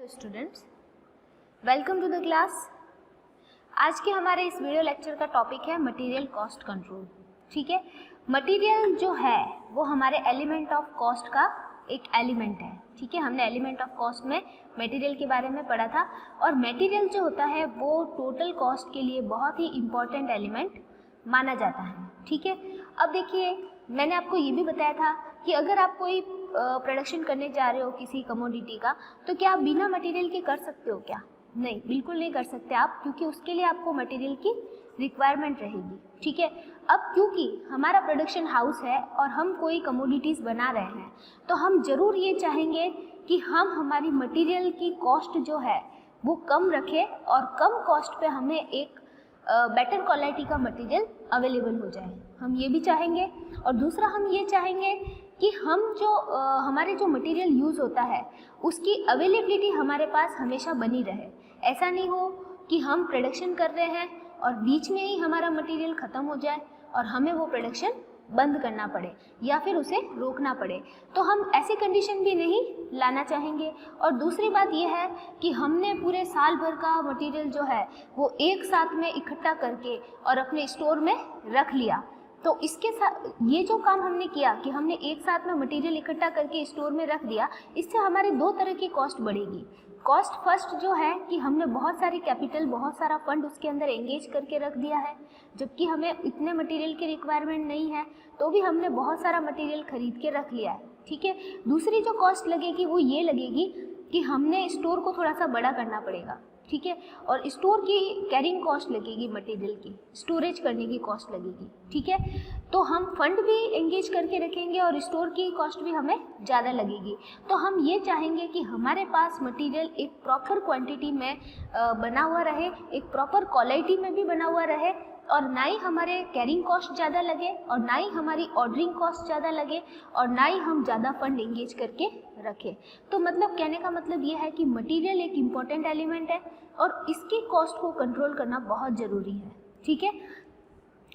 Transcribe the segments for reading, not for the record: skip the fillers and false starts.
Hello students, welcome to the class. आज के हमारे इस वीडियो लेक्चर का टॉपिक है मटेरियल कॉस्ट कंट्रोल। ठीक है, मटेरियल जो है वो हमारे एलिमेंट ऑफ कॉस्ट का एक एलिमेंट है। ठीक है, हमने एलिमेंट ऑफ कॉस्ट में मटेरियल के बारे में पढ़ा था और मटेरियल जो होता है वो टोटल कॉस्ट के लिए बहुत ही इम्पॉर्टेंट एलिमेंट माना जाता है। ठीक है, अब देखिए मैंने आपको ये भी बताया था कि अगर आप कोई प्रोडक्शन करने जा रहे हो किसी कमोडिटी का, तो क्या आप बिना मटेरियल के कर सकते हो क्या? नहीं, बिल्कुल नहीं कर सकते आप, क्योंकि उसके लिए आपको मटेरियल की रिक्वायरमेंट रहेगी। ठीक है, अब क्योंकि हमारा प्रोडक्शन हाउस है और हम कोई कमोडिटीज़ बना रहे हैं, तो हम ज़रूर ये चाहेंगे कि हम हमारी मटेरियल की कॉस्ट जो है वो कम रखें और कम कॉस्ट पे हमें एक बेटर क्वालिटी का मटेरियल अवेलेबल हो जाए, हम ये भी चाहेंगे। और दूसरा हम ये चाहेंगे कि हम जो हमारे जो मटेरियल यूज़ होता है उसकी अवेलेबिलिटी हमारे पास हमेशा बनी रहे। ऐसा नहीं हो कि हम प्रोडक्शन कर रहे हैं और बीच में ही हमारा मटेरियल ख़त्म हो जाए और हमें वो प्रोडक्शन बंद करना पड़े या फिर उसे रोकना पड़े, तो हम ऐसी कंडीशन भी नहीं लाना चाहेंगे। और दूसरी बात यह है कि हमने पूरे साल भर का मटेरियल जो है वो एक साथ में इकट्ठा करके और अपने स्टोर में रख लिया, तो इसके साथ ये जो काम हमने किया कि हमने एक साथ में मटेरियल इकट्ठा करके स्टोर में रख दिया, इससे हमारे दो तरह की कॉस्ट बढ़ेगी। कॉस्ट फर्स्ट जो है कि हमने बहुत सारी कैपिटल, बहुत सारा फंड उसके अंदर एंगेज करके रख दिया है, जबकि हमें इतने मटेरियल की रिक्वायरमेंट नहीं है, तो भी हमने बहुत सारा मटेरियल खरीद के रख लिया है। ठीक है, दूसरी जो कॉस्ट लगेगी वो ये लगेगी कि हमने स्टोर को थोड़ा सा बड़ा करना पड़ेगा। ठीक है, और स्टोर की कैरिंग कॉस्ट लगेगी, मटेरियल की स्टोरेज करने की कॉस्ट लगेगी। ठीक है, तो हम फंड भी एंगेज करके रखेंगे और स्टोर की कॉस्ट भी हमें ज़्यादा लगेगी। तो हम ये चाहेंगे कि हमारे पास मटेरियल एक प्रॉपर क्वांटिटी में बना हुआ रहे, एक प्रॉपर क्वालिटी में भी बना हुआ रहे, और ना ही हमारे कैरिंग कॉस्ट ज़्यादा लगे और ना ही हमारी ऑर्डरिंग कॉस्ट ज़्यादा लगे और ना ही हम ज़्यादा फंड एंगेज करके रखें। तो मतलब कहने का मतलब ये है कि मटेरियल एक इम्पॉर्टेंट एलिमेंट है और इसकी कॉस्ट को कंट्रोल करना बहुत ज़रूरी है। ठीक है,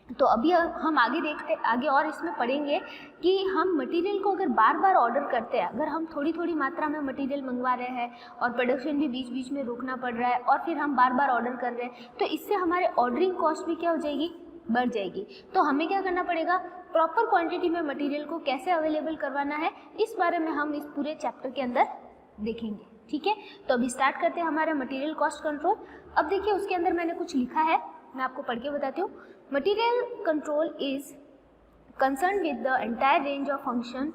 तो अभी हम आगे और इसमें पढ़ेंगे कि हम मटेरियल को अगर बार बार ऑर्डर करते हैं, अगर हम थोड़ी थोड़ी मात्रा में मटेरियल मंगवा रहे हैं और प्रोडक्शन भी बीच बीच में रोकना पड़ रहा है और फिर हम बार बार ऑर्डर कर रहे हैं, तो इससे हमारे ऑर्डरिंग कॉस्ट भी क्या हो जाएगी, बढ़ जाएगी। तो हमें क्या करना पड़ेगा, प्रॉपर क्वांटिटी में मटेरियल को कैसे अवेलेबल करवाना है, इस बारे में हम इस पूरे चैप्टर के अंदर देखेंगे। ठीक है, तो अभी स्टार्ट करते हैं हमारा मटेरियल कॉस्ट कंट्रोल। अब देखिए उसके अंदर मैंने कुछ लिखा है, मैं आपको पढ़ के बताती हूँ। Material control is concerned with the entire range of function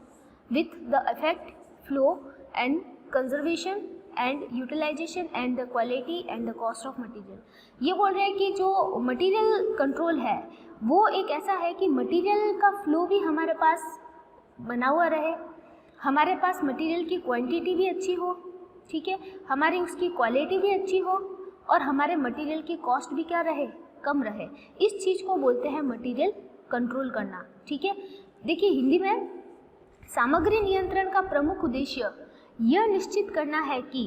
with the effect, flow and conservation and utilization and the quality and the cost of material। ये बोल रहे हैं कि जो मटेरियल कंट्रोल है वो एक ऐसा है कि मटेरियल का फ्लो भी हमारे पास बना हुआ रहे, हमारे पास मटेरियल की क्वांटिटी भी अच्छी हो, ठीक है, हमारी उसकी क्वालिटी भी अच्छी हो और हमारे मटेरियल की कॉस्ट भी क्या रहे, कम रहे। इस चीज़ को बोलते हैं मटेरियल कंट्रोल करना। ठीक है, देखिए हिंदी में सामग्री नियंत्रण का प्रमुख उद्देश्य यह निश्चित करना है कि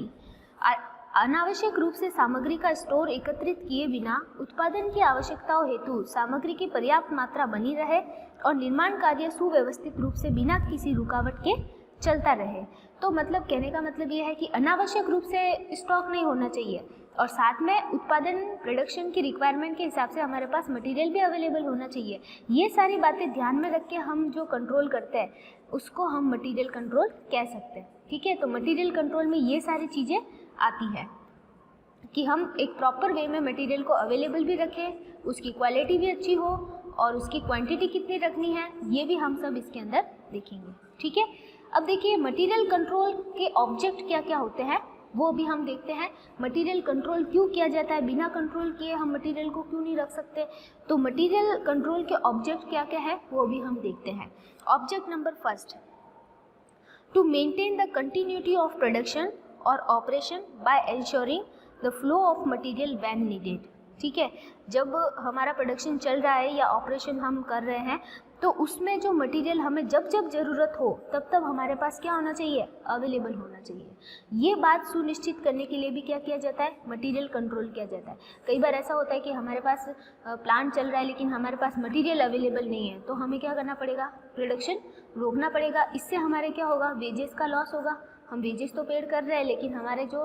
अनावश्यक रूप से सामग्री का स्टोर एकत्रित किए बिना उत्पादन की आवश्यकताओं हेतु सामग्री की पर्याप्त मात्रा बनी रहे और निर्माण कार्य सुव्यवस्थित रूप से बिना किसी रुकावट के चलता रहे। तो मतलब कहने का मतलब ये है कि अनावश्यक रूप से स्टॉक नहीं होना चाहिए और साथ में उत्पादन प्रोडक्शन की रिक्वायरमेंट के हिसाब से हमारे पास मटेरियल भी अवेलेबल होना चाहिए। ये सारी बातें ध्यान में रख के हम जो कंट्रोल करते हैं उसको हम मटेरियल कंट्रोल कह सकते हैं। ठीक है, तो मटेरियल कंट्रोल में ये सारी चीज़ें आती हैं कि हम एक प्रॉपर वे में मटेरियल को अवेलेबल भी रखें, उसकी क्वालिटी भी अच्छी हो और उसकी क्वांटिटी कितनी रखनी है ये भी हम सब इसके अंदर देखेंगे। ठीक है, अब देखिए मटेरियल कंट्रोल के ऑब्जेक्ट क्या क्या होते हैं वो भी हम देखते हैं। मटेरियल कंट्रोल क्यों किया जाता है, बिना कंट्रोल किए हम मटेरियल को क्यों नहीं रख सकते, तो मटेरियल कंट्रोल के ऑब्जेक्ट क्या क्या है वो भी हम देखते हैं। Object number first, to maintain the continuity of production और operation by ensuring the flow of material when needed. ठीक है, जब हमारा प्रोडक्शन चल रहा है या ऑपरेशन हम कर रहे हैं तो उसमें जो मटेरियल हमें जब जब ज़रूरत हो तब तब हमारे पास क्या होना चाहिए, अवेलेबल होना चाहिए। ये बात सुनिश्चित करने के लिए भी क्या किया जाता है, मटेरियल कंट्रोल किया जाता है। कई बार ऐसा होता है कि हमारे पास प्लांट चल रहा है लेकिन हमारे पास मटेरियल अवेलेबल नहीं है, तो हमें क्या करना पड़ेगा, प्रोडक्शन रोकना पड़ेगा। इससे हमारे क्या होगा, वेजेस का लॉस होगा, हम वेजेस तो पेड कर रहे हैं लेकिन हमारे जो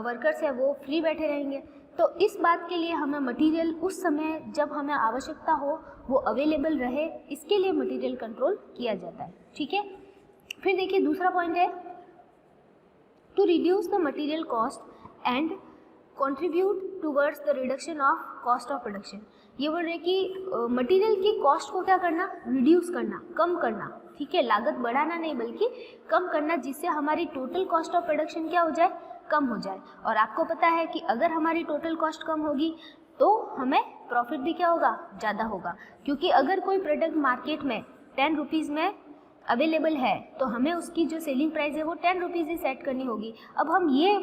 वर्कर्स हैं वो फ्री बैठे रहेंगे। तो इस बात के लिए हमें मटेरियल उस समय जब हमें आवश्यकता हो वो अवेलेबल रहे, इसके लिए मटेरियल कंट्रोल किया जाता है। ठीक है, फिर देखिए दूसरा पॉइंट है to reduce the material cost and contribute towards the reduction of cost of production. ये बोल रहे कि मटेरियल की कॉस्ट को क्या करना, रिड्यूस करना, कम करना। ठीक है, लागत बढ़ाना नहीं बल्कि कम करना, जिससे हमारी टोटल कॉस्ट ऑफ प्रोडक्शन क्या हो जाए, कम हो जाए। और आपको पता है कि अगर हमारी टोटल कॉस्ट कम होगी तो हमें प्रॉफिट भी क्या होगा, ज़्यादा होगा। क्योंकि अगर कोई प्रोडक्ट मार्केट में 10 रुपीज़ में अवेलेबल है तो हमें उसकी जो सेलिंग प्राइस है वो 10 रुपीज़ ही सेट करनी होगी। अब हम ये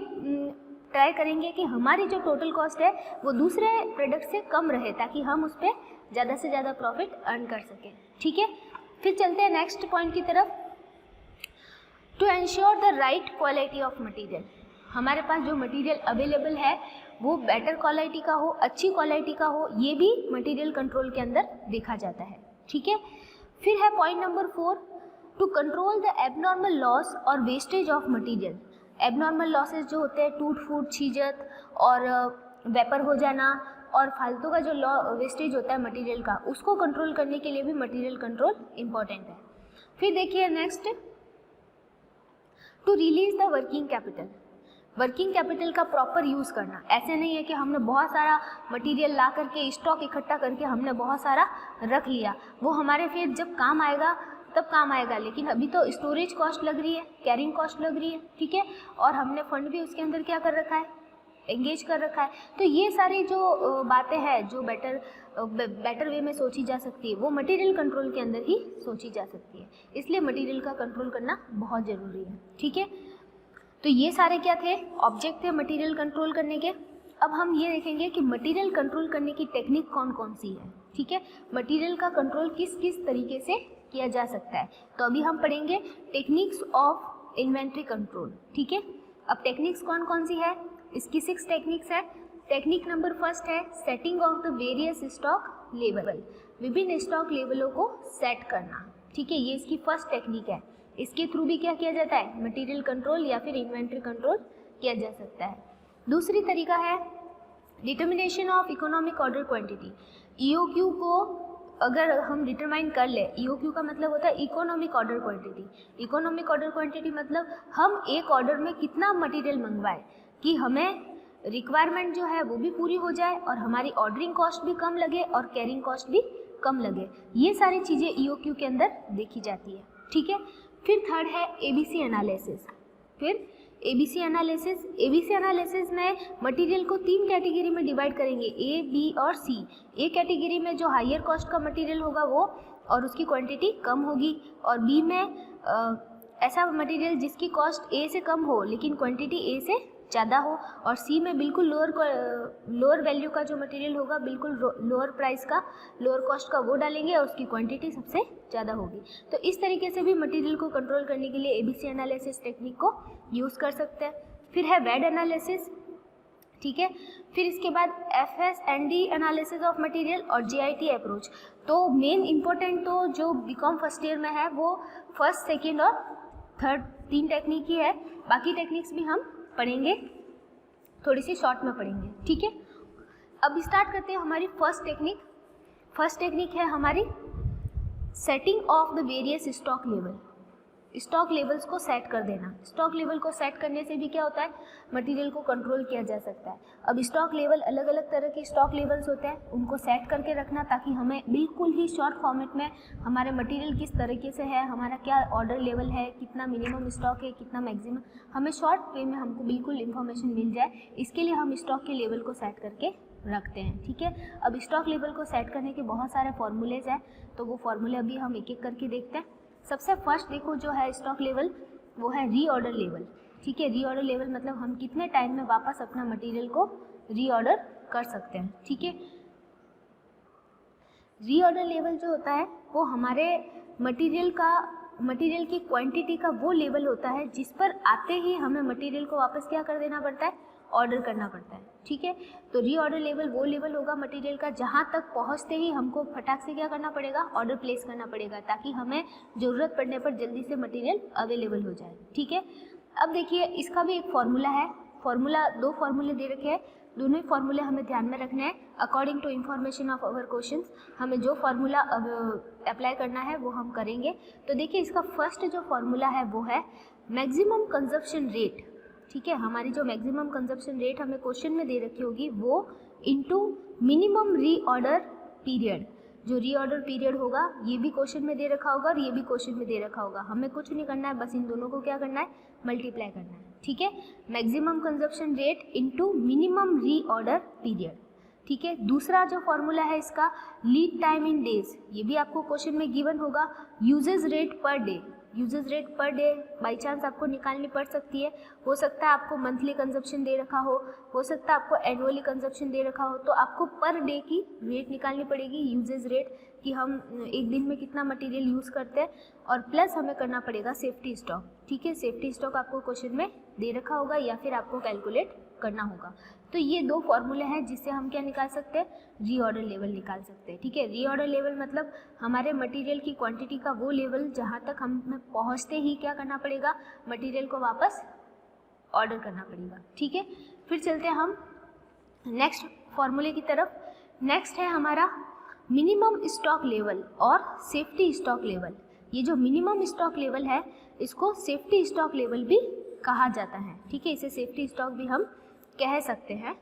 ट्राई करेंगे कि हमारी जो टोटल कॉस्ट है वो दूसरे प्रोडक्ट से कम रहे ताकि हम उस पर ज़्यादा से ज़्यादा प्रॉफिट अर्न कर सकें। ठीक है, फिर चलते हैं नेक्स्ट पॉइंट की तरफ। To ensure the right quality of material, हमारे पास जो मटेरियल अवेलेबल है वो बेटर क्वालिटी का हो, अच्छी क्वालिटी का हो, ये भी मटेरियल कंट्रोल के अंदर देखा जाता है। ठीक है, फिर है point number 4, to control the abnormal loss और wastage of material. Abnormal losses जो होते हैं, टूट फूट, छीजत और वेपर हो जाना और फालतू का जो वेस्टेज होता है मटेरियल का, उसको कंट्रोल करने के लिए भी मटेरियल कंट्रोल इम्पॉर्टेंट है। फिर देखिए next, to release the working capital. Working capital का प्रॉपर यूज़ करना। ऐसे नहीं है कि हमने बहुत सारा मटेरियल ला करके स्टॉक इकट्ठा करके हमने बहुत सारा रख लिया, वो हमारे फिर जब काम आएगा तब काम आएगा, लेकिन अभी तो स्टोरेज कॉस्ट लग रही है, कैरिंग कॉस्ट लग रही है। ठीक है, और हमने फंड भी उसके अंदर क्या कर रखा है, एंगेज कर रखा है। तो ये सारी जो बातें हैं जो बेटर वे में सोची जा सकती है वो मटेरियल कंट्रोल के अंदर ही सोची जा सकती है, इसलिए मटेरियल का कंट्रोल करना बहुत ज़रूरी है। ठीक है, तो ये सारे क्या थे, ऑब्जेक्ट थे मटेरियल कंट्रोल करने के। अब हम ये देखेंगे कि मटेरियल कंट्रोल करने की टेक्निक कौन कौन सी है। ठीक है, मटेरियल का कंट्रोल किस किस तरीके से किया जा सकता है, तो अभी हम पढ़ेंगे टेक्निक्स ऑफ इन्वेंट्री कंट्रोल। ठीक है, अब टेक्निक्स कौन कौन सी है, इसकी 6 टेक्निक्स है। टेक्निक नंबर 1 है setting of the various stock level, विभिन्न स्टॉक लेवलों को सेट करना। ठीक है, ये इसकी फर्स्ट टेक्निक है। इसके थ्रू भी क्या किया जाता है, मटेरियल कंट्रोल या फिर इन्वेंट्री कंट्रोल किया जा सकता है। दूसरी तरीका है determination of economic order quantity. EOQ को अगर हम डिटरमाइन कर ले, ईओक्यू का मतलब होता है economic order quantity. Economic order quantity मतलब हम एक ऑर्डर में कितना मटेरियल मंगवाए कि हमें रिक्वायरमेंट जो है वो भी पूरी हो जाए और हमारी ऑर्डरिंग कॉस्ट भी कम लगे और कैरिंग कॉस्ट भी कम लगे। ये सारी चीज़ें ईओक्यू के अंदर देखी जाती है। ठीक है, फिर थर्ड है एबीसी एनालिसिस। फिर एबीसी एनालिसिस, एबीसी एनालिसिस में मटेरियल को 3 कैटेगरी में डिवाइड करेंगे, ए, बी और सी। ए कैटेगरी में जो हायर कॉस्ट का मटेरियल होगा वो और उसकी क्वांटिटी कम होगी, और बी में ऐसा मटेरियल जिसकी कॉस्ट ए से कम हो लेकिन क्वांटिटी ए से ज़्यादा हो, और सी में बिल्कुल लोअर वैल्यू का जो मटेरियल होगा, बिल्कुल लोअर प्राइस का, लोअर कॉस्ट का, वो डालेंगे और उसकी क्वांटिटी सबसे ज़्यादा होगी। तो इस तरीके से भी मटेरियल को कंट्रोल करने के लिए एबीसी एनालिसिस टेक्निक को यूज़ कर सकते हैं। फिर है वेड एनालिसिस। ठीक है, फिर इसके बाद FS&D एनालिसिस ऑफ मटेरियल और GIT अप्रोच। तो मेन इम्पोर्टेंट तो जो बीकॉम फर्स्ट ईयर में है वो फर्स्ट, सेकेंड और थर्ड 3 टेक्निक ही है, बाकी टेक्निक्स भी हम पढ़ेंगे, थोड़ी सी शॉर्ट में पढ़ेंगे। ठीक है, अब स्टार्ट करते हैं हमारी फर्स्ट टेक्निक। फर्स्ट टेक्निक है हमारी setting of the various stock level. Stock levels को सेट कर देना। स्टॉक लेवल को सेट करने से भी क्या होता है, मटेरियल को कंट्रोल किया जा सकता है। अब स्टॉक लेवल, अलग अलग तरह के स्टॉक लेवल्स होते हैं, उनको सेट करके रखना ताकि हमें बिल्कुल ही शॉर्ट फॉर्मेट में हमारे मटेरियल किस तरीके से है, हमारा क्या ऑर्डर लेवल है, कितना मिनिमम स्टॉक है, कितना मैक्सिमम, हमें शॉर्ट वे में हमको बिल्कुल इन्फॉर्मेशन मिल जाए। इसके लिए हम स्टॉक के लेवल को सेट करके रखते हैं। ठीक है, अब स्टॉक लेवल को सेट करने के बहुत सारे फॉर्मूलेज हैं, तो वो फॉर्मूले अभी हम एक एक करके देखते हैं। सबसे फर्स्ट देखो जो है स्टॉक लेवल, वो है रीऑर्डर लेवल। ठीक है, रीऑर्डर लेवल मतलब हम कितने टाइम में वापस अपना मटेरियल को रीऑर्डर कर सकते हैं। ठीक है, रीऑर्डर लेवल जो होता है वो हमारे मटेरियल की क्वांटिटी का वो लेवल होता है जिस पर आते ही हमें मटेरियल को वापस क्या कर देना पड़ता है, ऑर्डर करना पड़ता है। ठीक है, तो रीऑर्डर लेवल वो लेवल होगा मटेरियल का जहाँ तक पहुँचते ही हमको फटाक से क्या करना पड़ेगा, ऑर्डर प्लेस करना पड़ेगा ताकि हमें ज़रूरत पड़ने पर जल्दी से मटेरियल अवेलेबल हो जाए। ठीक है, अब देखिए इसका भी एक फॉर्मूला है, फॉर्मूला, दो फॉर्मूले दे रखे हैं, दोनों ही फॉर्मूले हमें ध्यान में रखने हैं। According to information of our questions हमें जो फॉर्मूला अप्लाई करना है वो हम करेंगे। तो देखिए इसका फर्स्ट जो फॉर्मूला है वो है मैक्सिमम कंजप्शन रेट, ठीक है, हमारी जो मैक्सिमम कंजप्शन रेट हमें क्वेश्चन में दे रखी होगी वो इनटू मिनिमम रीऑर्डर पीरियड, जो रीऑर्डर पीरियड होगा ये भी क्वेश्चन में दे रखा होगा और ये भी क्वेश्चन में दे रखा होगा। हमें कुछ नहीं करना है, बस इन दोनों को क्या करना है, मल्टीप्लाई करना है, ठीक है। Maximum consumption rate into minimum reorder period, ठीक है। दूसरा जो फॉर्मूला है इसका लीड टाइम इन डेज, ये भी आपको क्वेश्चन में गिवन होगा। Usage rate per day, usage rate per day by chance आपको निकालनी पड़ सकती है, हो सकता है आपको मंथली कंजप्शन दे रखा हो सकता है आपको एनुअली कंजप्शन दे रखा हो, तो आपको पर डे की रेट निकालनी पड़ेगी, यूजेज रेट, कि हम एक दिन में कितना मटेरियल यूज़ करते हैं, और प्लस हमें करना पड़ेगा सेफ्टी स्टॉक, ठीक है। सेफ्टी स्टॉक आपको क्वेश्चन में दे रखा होगा या फिर आपको कैलकुलेट करना होगा। तो ये दो फॉर्मूले हैं जिससे हम क्या निकाल सकते हैं, रीऑर्डर लेवल निकाल सकते हैं, ठीक है। रीऑर्डर लेवल मतलब हमारे मटेरियल की क्वांटिटी का वो लेवल जहाँ तक हमें पहुँचते ही क्या करना पड़ेगा, मटेरियल को वापस ऑर्डर करना पड़ेगा, ठीक है। फिर चलते हैं हम नेक्स्ट फॉर्मूले की तरफ। नेक्स्ट है हमारा मिनिमम स्टॉक लेवल और सेफ्टी स्टॉक लेवल। ये जो मिनिमम स्टॉक लेवल है इसको सेफ्टी स्टॉक लेवल भी कहा जाता है, ठीक है, इसे सेफ्टी स्टॉक भी हम कह सकते हैं।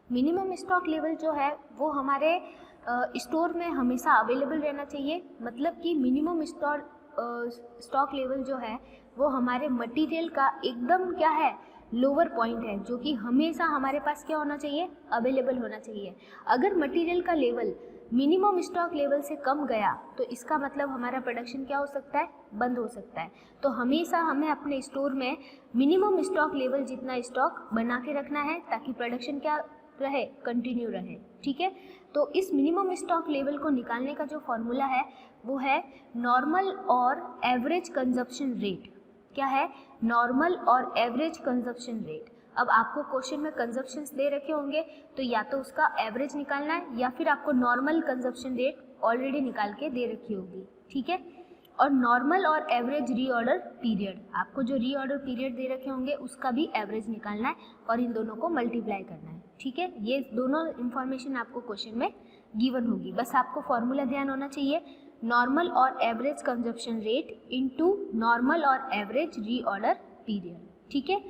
मिनिमम स्टॉक लेवल जो है वो हमारे स्टोर में हमेशा अवेलेबल रहना चाहिए, मतलब कि मिनिमम स्टॉक लेवल जो है वो हमारे मटेरियल का एकदम क्या है, लोअर पॉइंट है, जो कि हमेशा हमारे पास क्या होना चाहिए, अवेलेबल होना चाहिए। अगर मटेरियल का लेवल मिनिमम स्टॉक लेवल से कम गया तो इसका मतलब हमारा प्रोडक्शन क्या हो सकता है, बंद हो सकता है। तो हमेशा हमें अपने स्टोर में मिनिमम स्टॉक लेवल जितना स्टॉक बना के रखना है ताकि प्रोडक्शन क्या रहे, कंटिन्यू रहे, ठीक है। तो इस मिनिमम स्टॉक लेवल को निकालने का जो फॉर्मूला है वो है नॉर्मल और एवरेज कंजप्शन रेट। क्या है, नॉर्मल और एवरेज कंजप्शन रेट। अब आपको क्वेश्चन में कंजप्शंस दे रखे होंगे तो या तो उसका एवरेज निकालना है या फिर आपको नॉर्मल कंजप्शन रेट ऑलरेडी निकाल के दे रखी होगी, ठीक है। और नॉर्मल और एवरेज रीऑर्डर पीरियड, आपको जो रीऑर्डर पीरियड दे रखे होंगे उसका भी एवरेज निकालना है और इन दोनों को मल्टीप्लाई करना है, ठीक है। ये दोनों इन्फॉर्मेशन आपको क्वेश्चन में गिवन होगी, बस आपको फॉर्मूला ध्यान होना चाहिए, नॉर्मल और average consumption rate into normal और एवरेज रीऑर्डर पीरियड, ठीक है।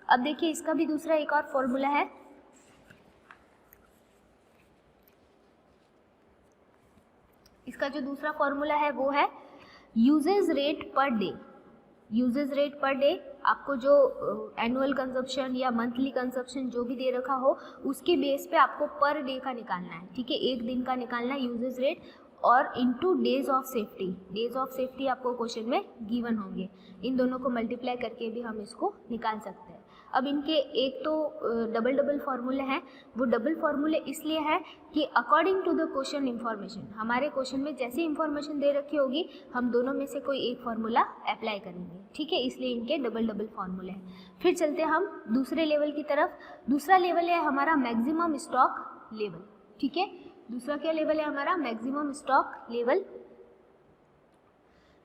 अब देखिए इसका भी दूसरा एक और फॉर्मूला है, इसका जो दूसरा फॉर्मूला है वो है usage rate per day. Usage rate per day आपको जो एनुअल कंजप्शन या मंथली कंजप्शन जो भी दे रखा हो उसके बेस पे आपको पर डे का निकालना है, ठीक है, एक दिन का निकालना है यूजेज रेट, और into days of safety. Days of safety आपको क्वेश्चन में गिवन होंगे, इन दोनों को मल्टीप्लाई करके भी हम इसको निकाल सकते हैं। अब इनके एक तो डबल फार्मूले हैं, वो डबल फार्मूले इसलिए हैं कि according to the question information, हमारे क्वेश्चन में जैसी इन्फॉर्मेशन दे रखी होगी हम दोनों में से कोई एक फार्मूला अप्लाई करेंगे, ठीक है, इसलिए इनके डबल फार्मूले हैं। फिर चलते हैं हम दूसरे लेवल की तरफ। दूसरा लेवल है हमारा मैक्सिमम स्टॉक लेवल, ठीक है। दूसरा क्या लेवल है हमारा, मैक्सिमम स्टॉक लेवल।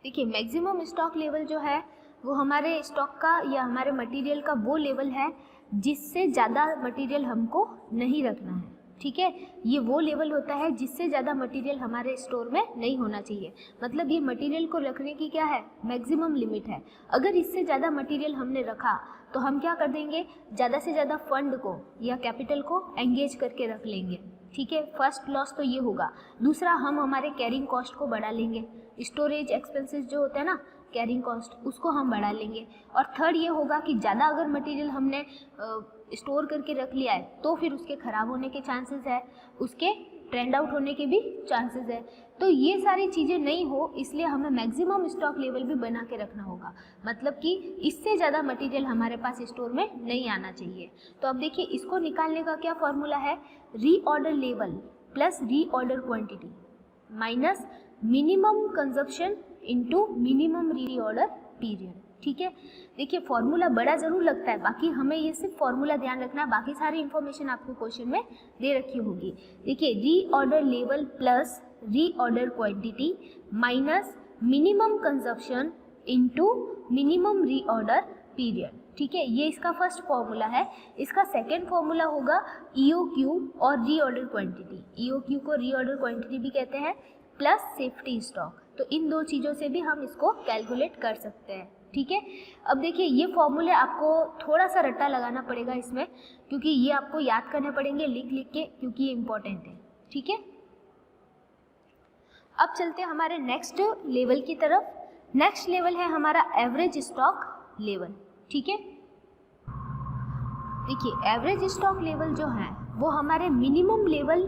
देखिए मैक्सिमम स्टॉक लेवल जो है वो हमारे स्टॉक का या हमारे मटेरियल का वो लेवल है जिससे ज़्यादा मटेरियल हमको नहीं रखना है, ठीक है। ये वो लेवल होता है जिससे ज़्यादा मटेरियल हमारे स्टोर में नहीं होना चाहिए, मतलब ये मटेरियल को रखने की क्या है, मैक्सिमम लिमिट है। अगर इससे ज़्यादा मटेरियल हमने रखा तो हम क्या कर देंगे, ज़्यादा से ज़्यादा फंड को या कैपिटल को एंगेज करके रख लेंगे, ठीक है। फर्स्ट लॉस तो ये होगा। दूसरा, हम हमारे कैरिंग कॉस्ट को बढ़ा लेंगे, स्टोरेज एक्सपेंसेस जो होता है ना, कैरिंग कॉस्ट, उसको हम बढ़ा लेंगे। और थर्ड ये होगा कि ज़्यादा अगर मटेरियल हमने स्टोर करके रख लिया है तो फिर उसके ख़राब होने के चांसेस है, उसके ट्रेंड आउट होने के भी चांसेस है। तो ये सारी चीज़ें नहीं हो इसलिए हमें मैक्सिमम स्टॉक लेवल भी बना के रखना होगा, मतलब कि इससे ज़्यादा मटेरियल हमारे पास स्टोर में नहीं आना चाहिए। तो अब देखिए इसको निकालने का क्या फॉर्मूला है, reorder level plus reorder quantity minus minimum consumption into minimum reorder period, ठीक है। देखिए फॉर्मूला बड़ा ज़रूर लगता है, बाकी हमें ये सिर्फ फॉर्मूला ध्यान रखना है, बाकी सारी इन्फॉर्मेशन आपको क्वेश्चन में दे रखी होगी। देखिए reorder level plus reorder quantity minus minimum consumption into minimum reorder period. ठीक है, ये इसका फर्स्ट फॉर्मूला है। इसका सेकेंड फॉर्मूला होगा EOQ और रीऑर्डर क्वांटिटी। EOQ को रीऑर्डर क्वांटिटी भी कहते हैं, प्लस सेफ्टी स्टॉक। तो इन दो चीज़ों से भी हम इसको कैलकुलेट कर सकते हैं। ठीक है, अब देखिए ये फॉर्मूले आपको थोड़ा सा रट्टा लगाना पड़ेगा इसमें, क्योंकि ये आपको याद करने पड़ेंगे लिख लिख के, क्योंकि ये इंपॉर्टेंट है। ठीक है, अब चलते हैं हमारे नेक्स्ट लेवल की तरफ। नेक्स्ट लेवल है हमारा एवरेज स्टॉक लेवल। ठीक है, देखिए एवरेज स्टॉक लेवल जो है वो हमारे मिनिमम लेवल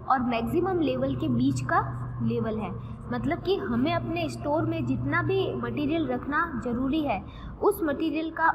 और मैक्सिमम लेवल के बीच का लेवल है। मतलब कि हमें अपने स्टोर में जितना भी मटेरियल रखना ज़रूरी है, उस मटेरियल का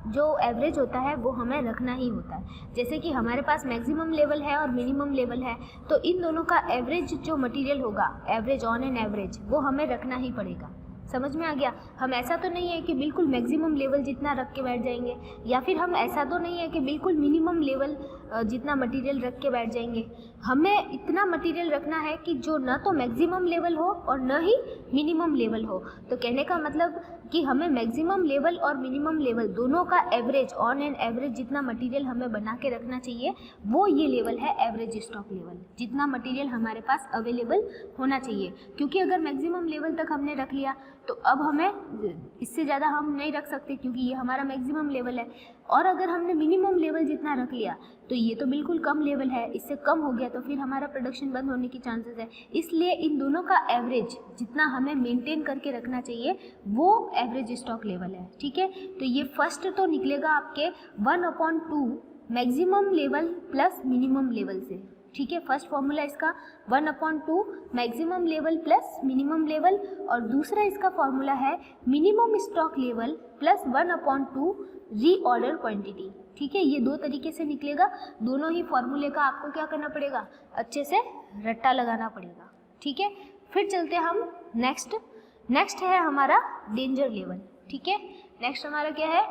जो एवरेज होता है वो हमें रखना ही होता है। जैसे कि हमारे पास मैक्सिमम लेवल है और मिनिमम लेवल है, तो इन दोनों का एवरेज जो मटेरियल होगा, एवरेज ऑन एन एवरेज, वो हमें रखना ही पड़ेगा। समझ में आ गया? हम ऐसा तो नहीं है कि बिल्कुल मैक्सिमम लेवल जितना रख के बैठ जाएंगे, या फिर हम ऐसा तो नहीं है कि बिल्कुल मिनिमम लेवल जितना मटेरियल रख के बैठ जाएंगे। हमें इतना मटेरियल रखना है कि जो न तो मैक्सिमम लेवल हो और न ही मिनिमम लेवल हो। तो कहने का मतलब कि हमें मैक्सिमम लेवल और मिनिमम लेवल दोनों का एवरेज, ऑन एन एवरेज जितना मटेरियल हमें बना के रखना चाहिए, वो ये लेवल है एवरेज स्टॉक लेवल। जितना मटेरियल हमारे पास अवेलेबल होना चाहिए, क्योंकि अगर मैक्सिमम लेवल तक हमने रख लिया तो अब हमें इससे ज़्यादा हम नहीं रख सकते, क्योंकि ये हमारा मैक्सिमम लेवल है। और अगर हमने मिनिमम लेवल जितना रख लिया तो ये तो बिल्कुल कम लेवल है, इससे कम हो गया तो फिर हमारा प्रोडक्शन बंद होने की चांसेस है। इसलिए इन दोनों का एवरेज जितना हमें मेंटेन करके रखना चाहिए वो एवरेज स्टॉक लेवल है। ठीक है, तो ये फर्स्ट तो निकलेगा आपके 1/2 maximum level plus minimum level से। ठीक है, फर्स्ट फॉर्मूला इसका 1/2 maximum level plus minimum level, और दूसरा इसका फॉर्मूला है minimum stock level plus 1/2 reorder quantity. ठीक है, ये दो तरीके से निकलेगा। दोनों ही फॉर्मूले का आपको क्या करना पड़ेगा, अच्छे से रट्टा लगाना पड़ेगा। ठीक है, फिर चलते हैं हम नेक्स्ट है हमारा डेंजर लेवल। ठीक है, नेक्स्ट हमारा क्या है,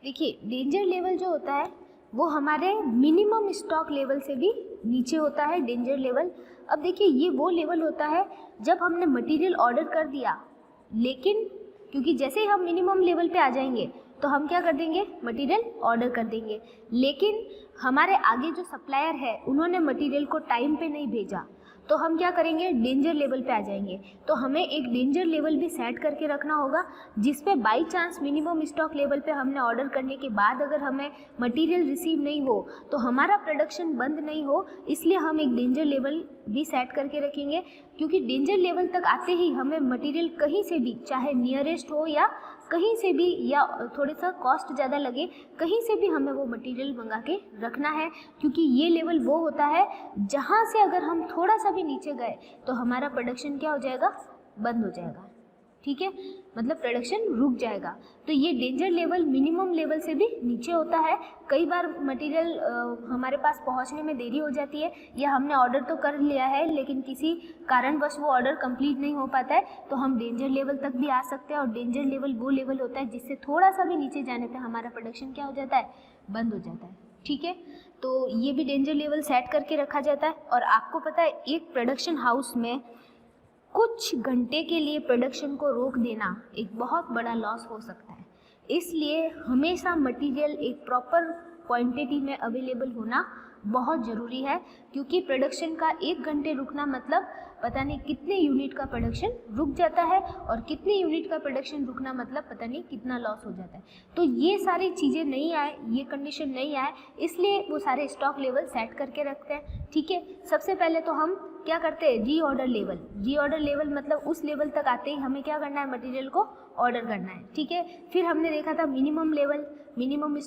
देखिए डेंजर लेवल जो होता है वो हमारे मिनिमम स्टॉक लेवल से भी नीचे होता है डेंजर लेवल। अब देखिए ये वो लेवल होता है जब हमने मटेरियल ऑर्डर कर दिया, लेकिन क्योंकि जैसे ही हम मिनिमम लेवल पे आ जाएंगे तो हम क्या कर देंगे, मटेरियल ऑर्डर कर देंगे, लेकिन हमारे आगे जो सप्लायर है उन्होंने मटेरियल को टाइम पे नहीं भेजा, तो हम क्या करेंगे, डेंजर लेवल पे आ जाएंगे। तो हमें एक डेंजर लेवल भी सेट करके रखना होगा, जिस पे by chance minimum stock level पे हमने ऑर्डर करने के बाद अगर हमें मटेरियल रिसीव नहीं हो तो हमारा प्रोडक्शन बंद नहीं हो, इसलिए हम एक डेंजर लेवल भी सेट करके रखेंगे। क्योंकि डेंजर लेवल तक आते ही हमें मटेरियल कहीं से भी, चाहे नियरेस्ट हो या कहीं से भी, या थोड़ा सा कॉस्ट ज़्यादा लगे, कहीं से भी हमें वो मटेरियल मंगा के रखना है। क्योंकि ये लेवल वो होता है जहाँ से अगर हम थोड़ा सा भी नीचे गए तो हमारा प्रोडक्शन क्या हो जाएगा, बंद हो जाएगा। ठीक है, मतलब प्रोडक्शन रुक जाएगा। तो ये डेंजर लेवल मिनिमम लेवल से भी नीचे होता है। कई बार मटेरियल हमारे पास पहुंचने में देरी हो जाती है, या हमने ऑर्डर तो कर लिया है लेकिन किसी कारणवश वो ऑर्डर कंप्लीट नहीं हो पाता है, तो हम डेंजर लेवल तक भी आ सकते हैं। और डेंजर लेवल वो लेवल होता है जिससे थोड़ा सा भी नीचे जाने पर हमारा प्रोडक्शन क्या हो जाता है, बंद हो जाता है। ठीक है, तो ये भी डेंजर लेवल सेट करके रखा जाता है। और आपको पता है एक प्रोडक्शन हाउस में कुछ घंटे के लिए प्रोडक्शन को रोक देना एक बहुत बड़ा लॉस हो सकता है। इसलिए हमेशा मटेरियल एक प्रॉपर क्वांटिटी में अवेलेबल होना बहुत ज़रूरी है, क्योंकि प्रोडक्शन का 1 घंटे रुकना मतलब पता नहीं कितने यूनिट का प्रोडक्शन रुक जाता है, और कितने यूनिट का प्रोडक्शन रुकना मतलब पता नहीं कितना लॉस हो जाता है। तो ये सारी चीज़ें नहीं आए, ये कंडीशन नहीं आए, इसलिए वो सारे स्टॉक लेवल सेट करके रखते हैं। ठीक है, सबसे पहले तो हम क्या करते हैं, रीऑर्डर लेवल मतलब उस लेवल तक आते ही हमें क्या करना है, मटेरियल को ऑर्डर करना है। ठीक है, फिर हमने देखा था मिनिमम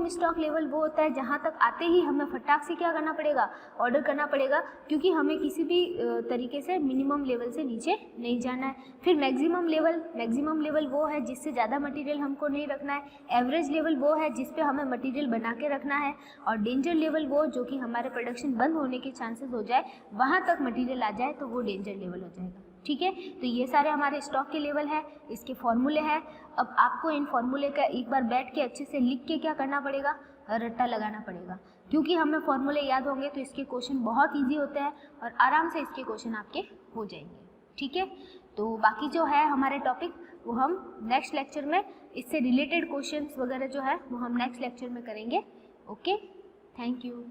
स्टॉक लेवल वो होता है जहाँ तक आते ही हमें फटाक से क्या करना पड़ेगा, ऑर्डर करना पड़ेगा, क्योंकि हमें किसी भी तरीके से मिनिमम लेवल से नीचे नहीं जाना है। फिर मैक्सिमम लेवल वो है जिससे ज़्यादा मटेरियल हमको नहीं रखना है। एवरेज लेवल वो है जिस पे हमें मटेरियल बना के रखना है। और डेंजर लेवल वो जो कि हमारे प्रोडक्शन बंद होने के चांसेस हो जाए, वहाँ तक मटेरियल आ जाए तो वो डेंजर लेवल हो जाएगा। ठीक है, तो ये सारे हमारे स्टॉक के लेवल है, इसके फॉर्मूले हैं। अब आपको इन फॉर्मूले का एक बार बैठ के अच्छे से लिख के क्या करना पड़ेगा, रट्टा लगाना पड़ेगा। क्योंकि हमें फॉर्मूले याद होंगे तो इसके क्वेश्चन बहुत ईजी होते हैं और आराम से इसके क्वेश्चन आपके हो जाएंगे। ठीक है, तो बाकी जो है हमारे टॉपिक वो हम नेक्स्ट लेक्चर में, इससे रिलेटेड क्वेश्चंस वगैरह जो है वो हम नेक्स्ट लेक्चर में करेंगे। Okay, thank you.